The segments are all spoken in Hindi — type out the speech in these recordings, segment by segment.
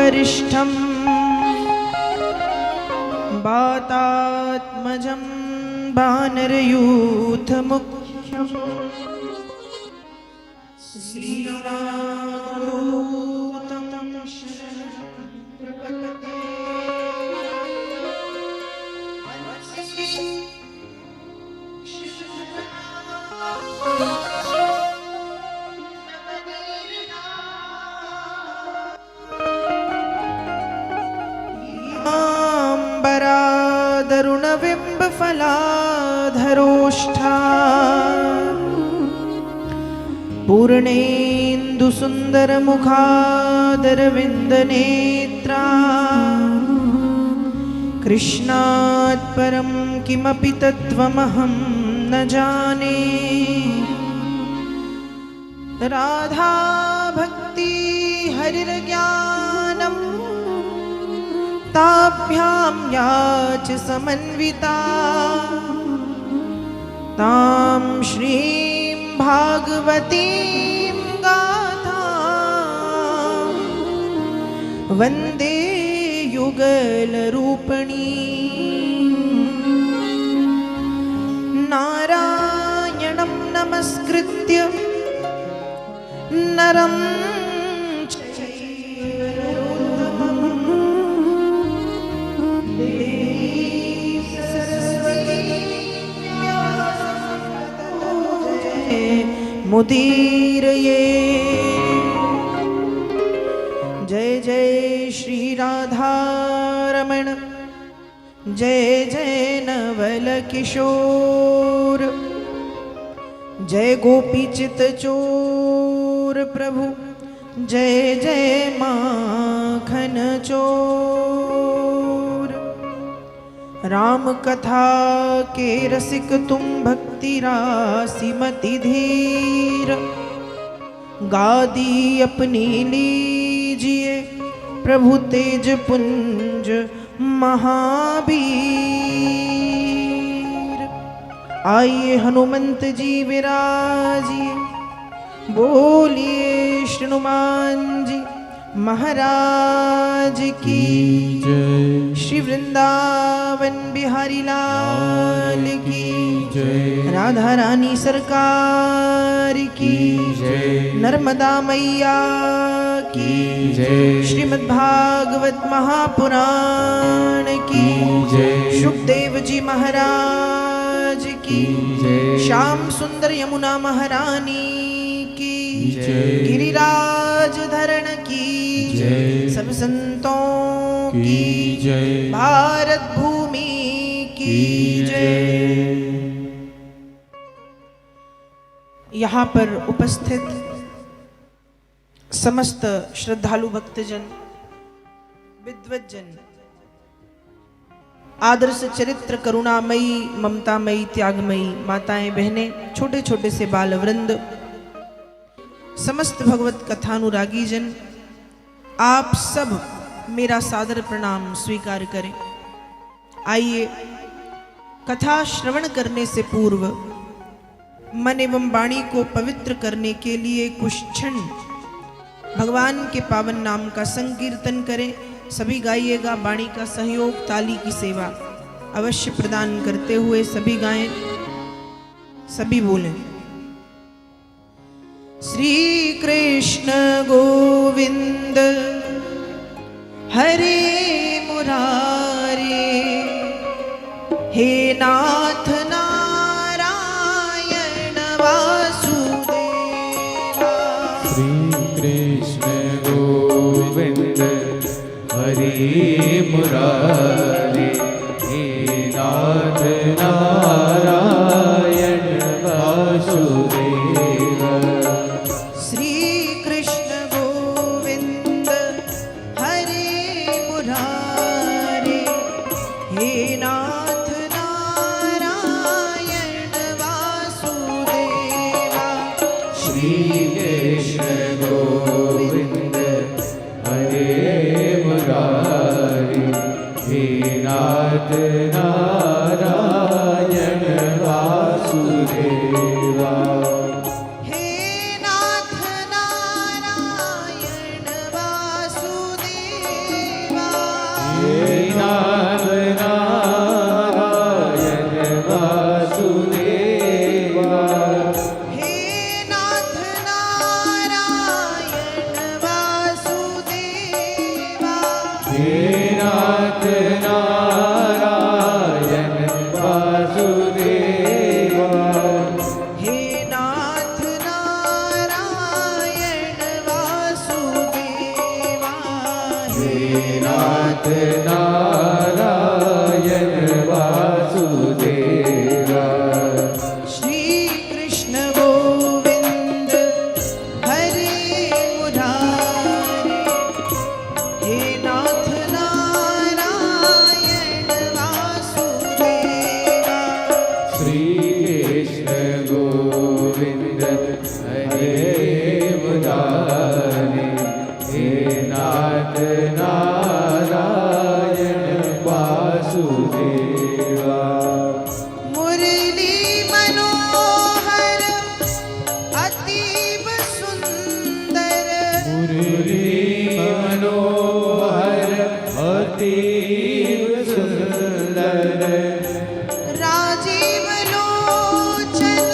वरिष्ठं वातात्मजं वानरयूथमुख्यं श्रीरामदूतं तरुणबिम्बफलाधरोष्ठा पूर्णेन्दुसुन्दरमुखादरविन्दनेत्रा कृष्णात् परं किमपि तत्त्वमहं न जाने। राधा भक्ति हरिर्ज्ञानम् ताभ्यां याच समन्विता तां श्रीं भागवतीं गाथा वन्दे युगलरूपिणी। नारायणं नमस्कृत्य नरं मुदीरये। जय जय श्री राधा रमण, जय जय नवल किशोर, जय गोपी चित चोर प्रभु, जय जय माखन चोर। राम कथा के रसिक तुम भक्ति राशि मति धीर, गादी अपनी लीजिए प्रभु तेज पुंज महावीर। आइए हनुमंत जी विराजिए, बोलिए हनुमान जी महाराज की जय। श्री वृंदावन बिहारी लाल की जय, राधा रानी सरकार की जय, नर्मदा मैया की जय, श्रीमद्भागवत महापुराण की जय, सुखदेव जी महाराज की जय, श्याम सुंदर यमुना महारानी की जय, गिरिराज धरण की जय, सब संतों की जय, भारत भूमि की जय। यहाँ पर उपस्थित समस्त श्रद्धालु भक्तजन, विद्वज्जन, आदर्श चरित्र करुणामयी ममतामयी त्यागमयी माताएं बहनें, छोटे छोटे से बाल वृंद, समस्त भगवत कथानुरागी जन, आप सब मेरा सादर प्रणाम स्वीकार करें। आइए कथा श्रवण करने से पूर्व मन एवं वाणी को पवित्र करने के लिए कुछ क्षण भगवान के पावन नाम का संकीर्तन करें। सभी गाइएगा, वाणी का सहयोग, ताली की सेवा अवश्य प्रदान करते हुए सभी गाएं, सभी बोलें। श्री कृष्ण गोविंद हरे मुरारे, हे नाथ नारायण वासुदेवा। श्री कृष्ण गोविंद हरे मुरारे, हे नाथ नारायण वासुदेवा। श्री कृष्ण गोविंद हरे मुरारे, हे नाथ नारायण वासुदेवा। श्री कृष्ण गोविंद हरे मुरारे, हे नाथ नारायण वासुदेवा। हे नाथ नारायण वासुदेवा। वासुदेवा मुरली मनोहर अतीव सुंदर मुरली मनोहर अतीव सुंदर राजीव लोचन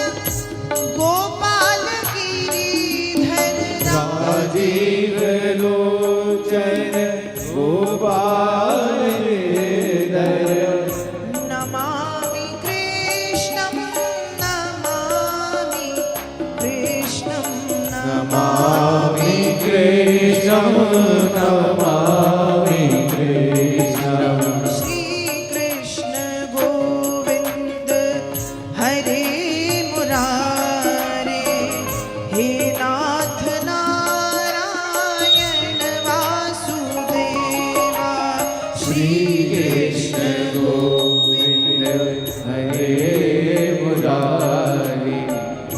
गोपाल गिरिधर राजीव लोचन गोपाल गिरिधर नमामि कृष्णं नमामि कृष्णं नमामि कृष्णं नमामि कृष्णं श्री कृष्ण गोविंद हरे मुरारे हे नाथ नारायण वासुदेवा श्री कृष्ण गोविंद हरे मुरारी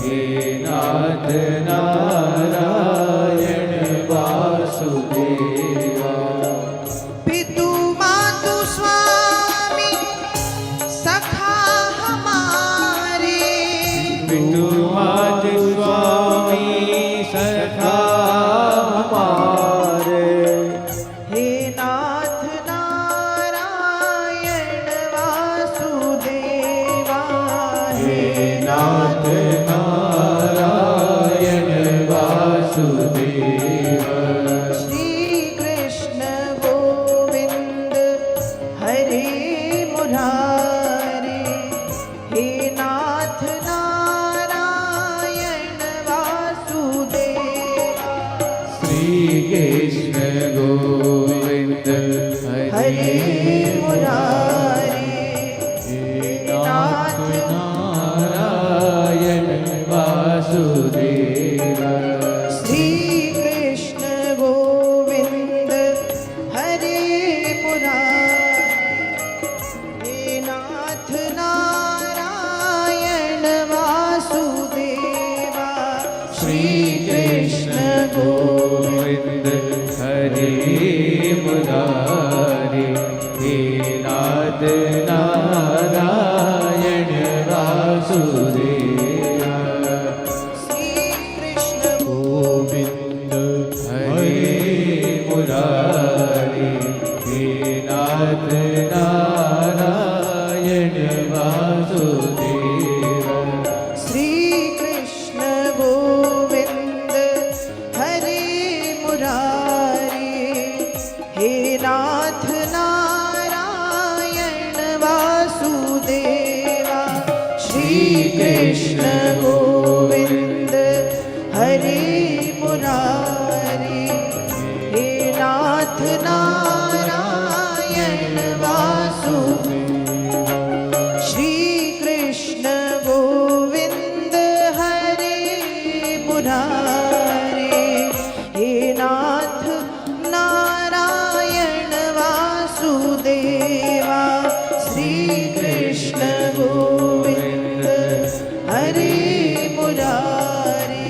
हे नाथ नारायण वासुदेवा पितु मातु स्वामी सखा हमारे पितु मात स्वामी सखा हमारे हे नाथ नारायण वासुदेवा हे नाथ नारायण वासुदेवा श्री कृष्ण गोविंद हरे मुरारे हे नाथ नारायण वासुदेवा श्री कृष्ण गोविंद हरे मुरारे हे नाथ नारायण वासुदेवा श्री कृष्ण गोविंद हरे मुरारे हे नाथ नारायण वासुदेवा श्री कृष्ण गोविंद हरे मुरारी हे नाथ नारायण वासुदेवा श्री कृष्ण गोविंद हरे मुरारी हे नाथ नारायण वासुदेवा श्री कृष्ण गोविंद हरे मुरारे हे नाथ नारायण वासुदेवा श्री कृष्ण गोविंद हरे मुरारे हे नाथ नारायण वासुदेवा श्री कृष्ण गोविंद हरे मुरारे हे नाथ नारायण वासुदेवा श्री कृष्ण गोविंद हरे मुरारे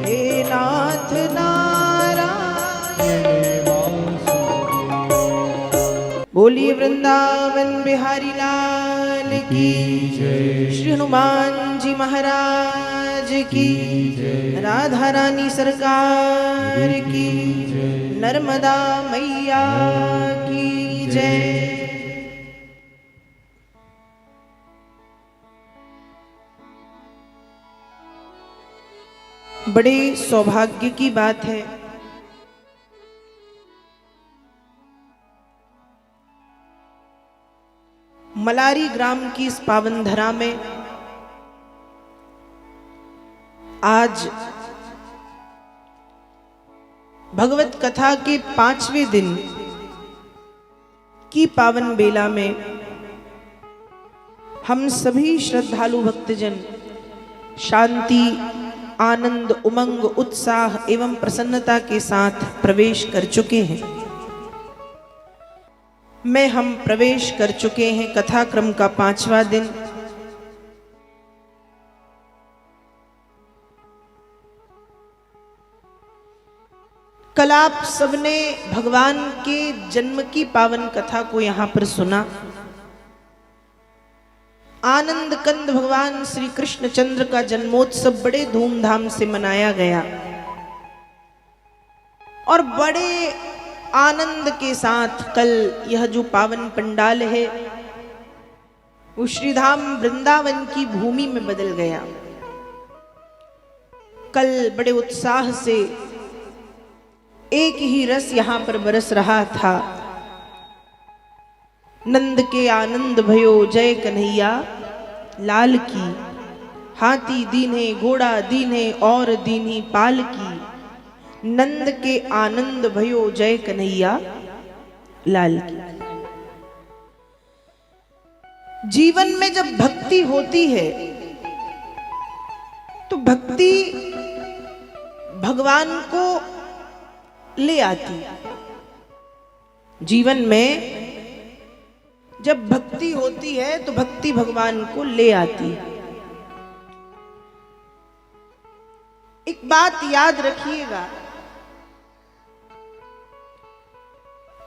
हे नाथ नारायण बोलिए वृंदावन बिहारी लाल की जय श्री हनुमान जी महाराज की राधा रानी सरकार की नर्मदा मैया की जय। बड़े सौभाग्य की बात है मलारी ग्राम की इस पावन धरा में आज भगवत कथा के 5वें दिन की पावन बेला में हम सभी श्रद्धालु भक्तजन शांति, आनंद, उमंग, उत्साह एवं प्रसन्नता के साथ प्रवेश कर चुके हैं। हम प्रवेश कर चुके हैं कथा क्रम का 5वां दिन। कल आप सबने भगवान के जन्म की पावन कथा को यहाँ पर सुना। आनंद कंद भगवान श्री कृष्ण चंद्र का जन्मोत्सव बड़े धूमधाम से मनाया गया और बड़े आनंद के साथ कल यह जो पावन पंडाल है वो श्रीधाम वृंदावन की भूमि में बदल गया। कल बड़े उत्साह से एक ही रस यहां पर बरस रहा था। नंद के आनंद भयो जय कन्हैया लाल की, हाथी दीन्हे घोड़ा दीन्हे और दीन्ही पाल की, नंद के आनंद भयो जय कन्हैया लाल की। जीवन में जब भक्ति होती है तो भक्ति भगवान को ले आती। जीवन में जब भक्ति होती है तो भक्ति भगवान को ले आती। एक बात याद रखिएगा,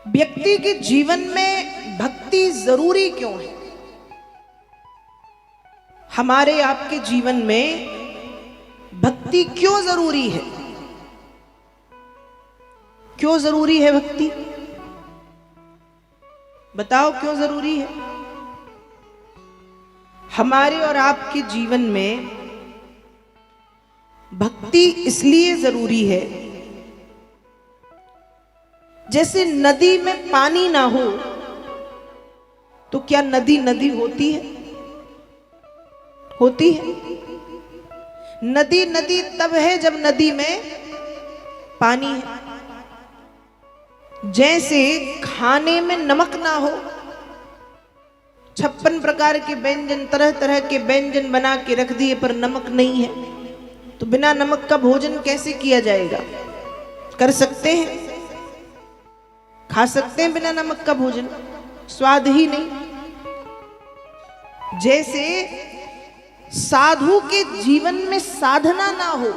व्यक्ति के जीवन में भक्ति जरूरी क्यों है? हमारे आपके जीवन में भक्ति क्यों जरूरी है? क्यों जरूरी है भक्ति? बताओ क्यों जरूरी है? हमारे और आपके जीवन में भक्ति इसलिए जरूरी है, जैसे नदी में पानी ना हो तो क्या नदी नदी होती है? होती है। नदी नदी तब है जब नदी में पानी है। जैसे खाने में नमक ना हो, 56 प्रकार के व्यंजन, तरह तरह के व्यंजन बना के रख दिए पर नमक नहीं है, तो बिना नमक का भोजन कैसे किया जाएगा? कर सकते हैं? खा सकते हैं बिना नमक का भोजन? स्वाद ही नहीं। जैसे साधु के जीवन में साधना ना हो,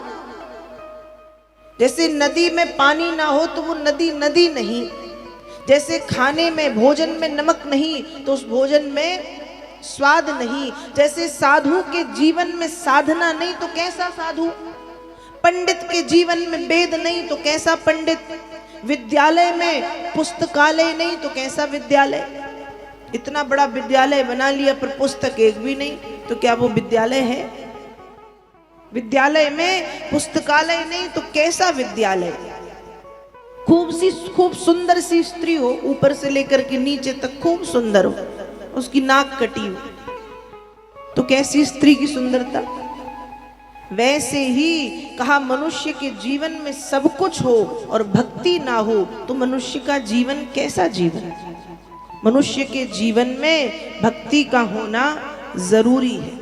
जैसे नदी में पानी ना हो तो वो नदी नदी नहीं, जैसे खाने में भोजन में नमक नहीं तो उस भोजन में स्वाद नहीं, जैसे साधु के जीवन में साधना नहीं तो कैसा साधु? पंडित के जीवन में वेद नहीं तो कैसा पंडित? विद्यालय में पुस्तकालय नहीं तो कैसा विद्यालय? इतना बड़ा विद्यालय बना लिया पर पुस्तक एक भी नहीं, तो क्या वो विद्यालय है? विद्यालय में पुस्तकालय नहीं तो कैसा विद्यालय? खूब सुंदर सी स्त्री हो, ऊपर से लेकर के नीचे तक खूब सुंदर हो, उसकी नाक कटी हो, तो कैसी स्त्री की सुंदरता? वैसे ही कहा मनुष्य के जीवन में सब कुछ हो और भक्ति ना हो तो मनुष्य का जीवन कैसा जीवन? मनुष्य के जीवन में भक्ति का होना जरूरी है।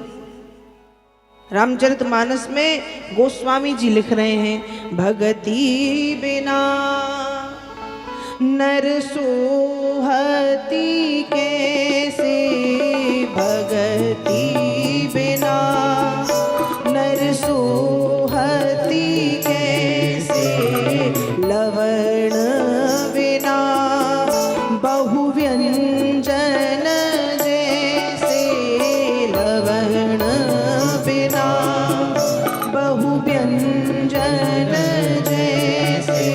रामचरितमानस में गोस्वामी जी लिख रहे हैं, भगति बिना नर सोहती कैसे, भगति बिना नर सोहती कैसे, लवण बिना बहु व्यंजन जैसे, लवण बिना बहु व्यंजन जैसे,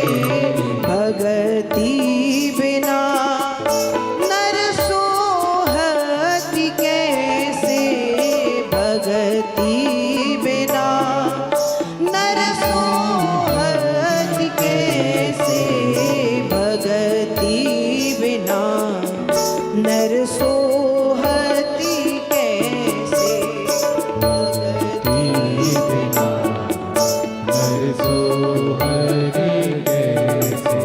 भगति बिना नर सोहती कैसे, भगति बिना नर सोहती कैसे, भगति बिना नर सोहती कैसे, भगति बिना नर सोहती कैसे।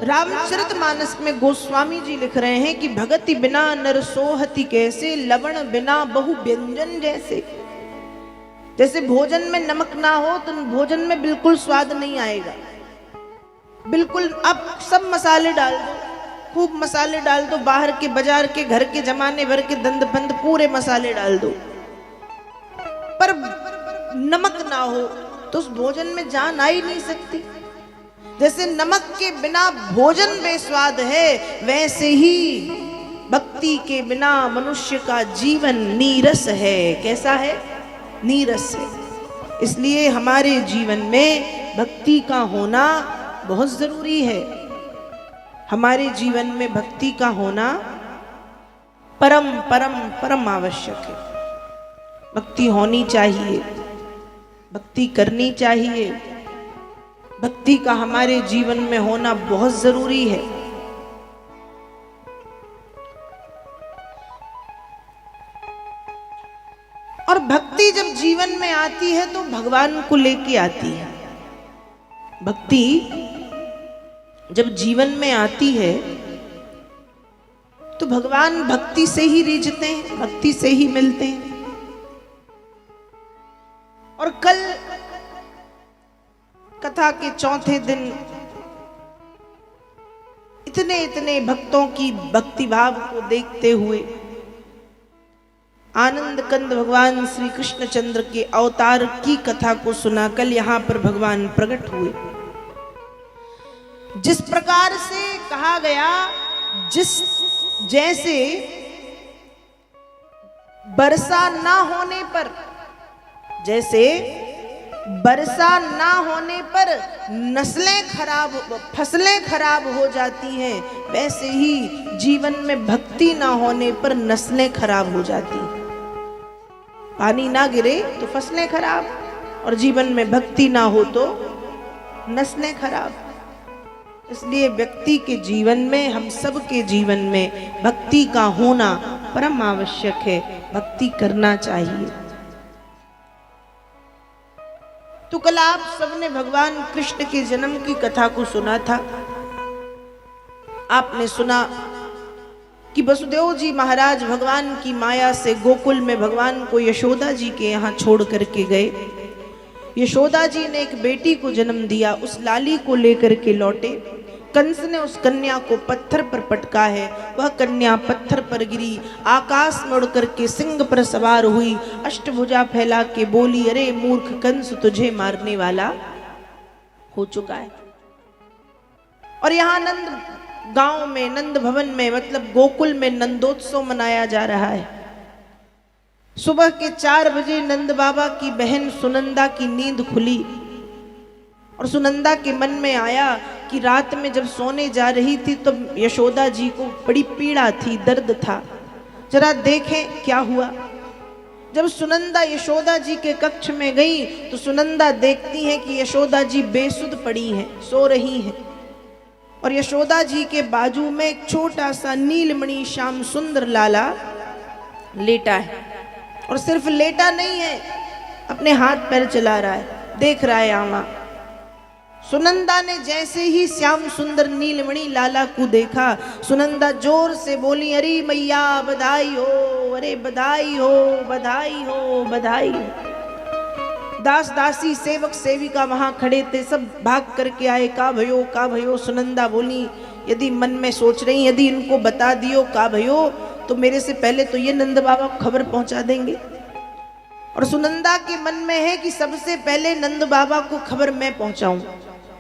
रामचरितमानस में गोस्वामी जी लिख रहे हैं कि भगति बिना नर सोहती कैसे, लवण बिना बहु व्यंजन जैसे। जैसे भोजन में नमक ना हो तो भोजन में बिल्कुल स्वाद नहीं आएगा। बिल्कुल अब सब मसाले डाल दो, खूब मसाले डाल दो, बाहर के बाजार के घर के जमाने भर के दंद बंद पूरे मसाले डाल दो, पर नमक ना हो तो उस भोजन में जान आ ही नहीं सकती। जैसे नमक के बिना भोजन बेस्वाद है, वैसे ही भक्ति के बिना मनुष्य का जीवन नीरस है। कैसा है? नीरस है। इसलिए हमारे जीवन में भक्ति का होना बहुत जरूरी है। हमारे जीवन में भक्ति का होना परम परम परम आवश्यक है। भक्ति होनी चाहिए, भक्ति करनी चाहिए। भक्ति का हमारे जीवन में होना बहुत जरूरी है। और भक्ति जब जीवन में आती है तो भगवान को लेके आती है। भक्ति जब जीवन में आती है तो भगवान भक्ति से ही रिझते हैं, भक्ति से ही मिलते हैं। और कल कथा के चौथे दिन इतने इतने भक्तों की भक्ति भाव को देखते हुए आनंद कंद भगवान श्री कृष्णचंद्र के अवतार की कथा को सुना। कल यहाँ पर भगवान प्रकट हुए। जिस प्रकार से कहा गया, जैसे वर्षा ना होने पर, जैसे वर्षा ना होने पर फसलें खराब हो जाती हैं, वैसे ही जीवन में भक्ति ना होने पर नस्लें खराब हो जाती हैं। पानी ना गिरे तो फसलें खराब, और जीवन में भक्ति ना हो तो नस्लें खराब। इसलिए व्यक्ति के जीवन में, हम सब के जीवन में भक्ति का होना परम आवश्यक है। भक्ति करना चाहिए। तो कल आप सबने भगवान कृष्ण के जन्म की कथा को सुना था। आपने सुना कि वसुदेव जी महाराज भगवान की माया से गोकुल में भगवान को यशोदा जी के यहाँ छोड़ करके गए। यशोदा जी ने एक बेटी को जन्म दिया, उस लाली को लेकर के लौटे। कंस ने उस कन्या को पत्थर पर पटका है, वह कन्या पत्थर पर गिरी, आकाश में उड़ करके सिंह पर सवार हुई, अष्टभुजा फैला के बोली, अरे मूर्ख कंस, तुझे मारने वाला हो चुका है। और यहाँ नंद गांव में, नंद भवन में, मतलब गोकुल में नंदोत्सव मनाया जा रहा है। सुबह के 4 बजे नंद बाबा की बहन सुनंदा की नींद खुली और सुनंदा के मन में आया कि रात में जब सोने जा रही थी तो यशोदा जी को बड़ी पीड़ा थी, दर्द था, जरा देखें क्या हुआ। जब सुनंदा यशोदा जी के कक्ष में गई तो सुनंदा देखती है कि यशोदा जी बेसुध पड़ी हैं, सो रही हैं। और यशोदा जी के बाजू में एक छोटा सा नीलमणि श्याम सुंदर लाला लेटा है। और सिर्फ लेटा नहीं है, अपने हाथ पैर चला रहा है, देख रहा है आवा। सुनंदा ने जैसे ही श्याम सुंदर नीलमणि लाला को देखा, सुनंदा जोर से बोली, अरे मैया बधाई हो, अरे बधाई हो, बधाई हो, बधाई हो। दास दासी सेवक सेविका वहां खड़े थे, सब भाग करके आए, का भयो, का भयो। सुनंदा बोली, यदि मन में सोच रही, यदि इनको बता दियो का भयो तो मेरे से पहले तो ये नंद बाबा को खबर पहुंचा देंगे। और सुनंदा के मन में है कि सबसे पहले नंद बाबा को खबर मैं पहुंचाऊं,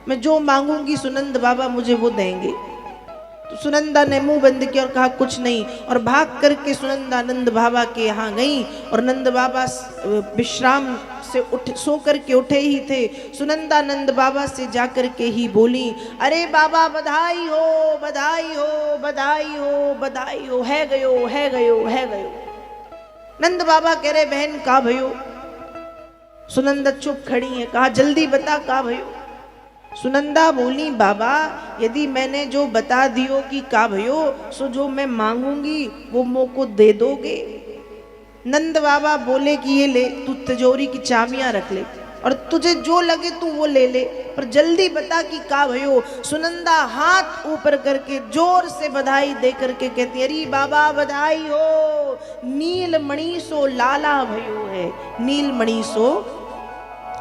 मैं जो मांगूंगी सुनंद बाबा मुझे वो देंगे। तो सुनंदा ने मुंह बंद किया और कहा कुछ नहीं, और भाग करके सुनंदा नंद बाबा के यहाँ गई। और नंद बाबा विश्राम से सो करके उठे ही थे। सुनंदा नंद बाबा से जाकर के ही बोली, अरे बाबा बधाई हो, बधाई हो, बधाई हो, बधाई हो, है गयो, है गयो, है गयो। नंद बाबा कह रहे, बहन का भयो। सुनंदा चुप खड़ी है, कहा जल्दी बता का भयो। सुनंदा बोली, बाबा यदि मैंने जो बता दियो कि का भयो, सो जो मैं मांगूंगी वो मोको दे दोगे। नंद बाबा बोले कि ये ले, तू तिजोरी की चाबियां रख ले और तुझे जो लगे तू वो ले ले, पर जल्दी बता कि का भयो। सुनंदा हाथ ऊपर करके जोर से बधाई दे करके कहती, अरे बाबा बधाई हो, नीलमणि सो लाला भयो है, नीलमणि सो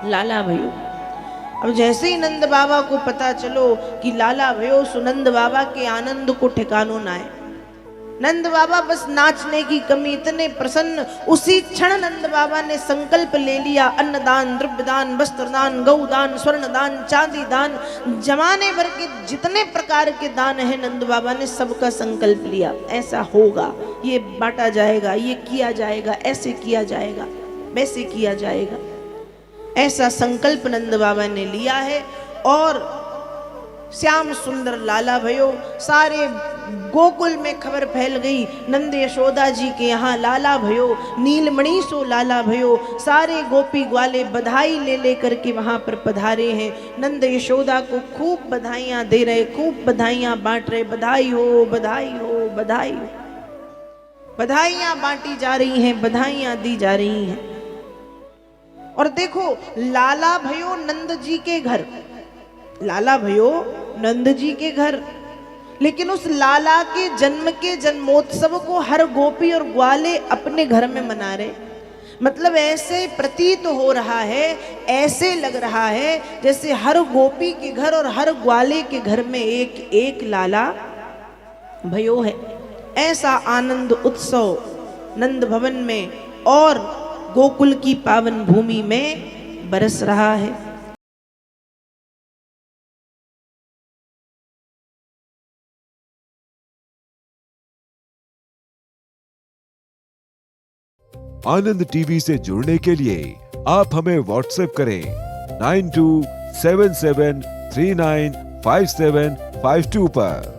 लाला भयो। अब जैसे ही नंद बाबा को पता चलो कि लाला भयो, सुनंद बाबा के आनंद को ठिकानो ना है। नंद बाबा बस नाचने की कमी, इतने प्रसन्न। उसी क्षण नंद बाबा ने संकल्प ले लिया, अन्नदान, द्रव्यदान, वस्त्रदान, गौदान, स्वर्णदान, चांदी दान, जमाने भर के जितने प्रकार के दान है नंद बाबा ने सबका संकल्प लिया। ऐसा होगा, ये बांटा जाएगा, ये किया जाएगा, ऐसे किया जाएगा, वैसे किया जाएगा, ऐसा संकल्प नंद बाबा ने लिया है। और श्याम सुंदर लाला भयो, सारे गोकुल में खबर फैल गई, नंद यशोदा जी के यहाँ लाला भयो, नीलमणि सो लाला भयो। सारे गोपी ग्वाले बधाई ले लेकर के वहाँ पर पधारे हैं। नंद यशोदा को खूब बधाइयाँ दे रहे, खूब बधाइयाँ बांट रहे, बधाई हो, बधाई हो, बधाई हो। बधाइयाँ बांटी जा रही हैं, बधाइयाँ दी जा रही हैं। और देखो, लाला भयो नंद जी के घर, लाला भयो नंद जी के घर, लेकिन उस लाला के जन्म के जन्मोत्सव को हर गोपी और ग्वाले अपने घर में मना रहे। मतलब ऐसे प्रतीत हो रहा है, ऐसे लग रहा है जैसे हर गोपी के घर और हर ग्वाले के घर में एक एक लाला भयो है। ऐसा आनंद उत्सव नंद भवन में और गोकुल की पावन भूमि में बरस रहा है। आनंद टीवी से जुड़ने के लिए आप हमें व्हाट्सएप करें 9277395752 पर।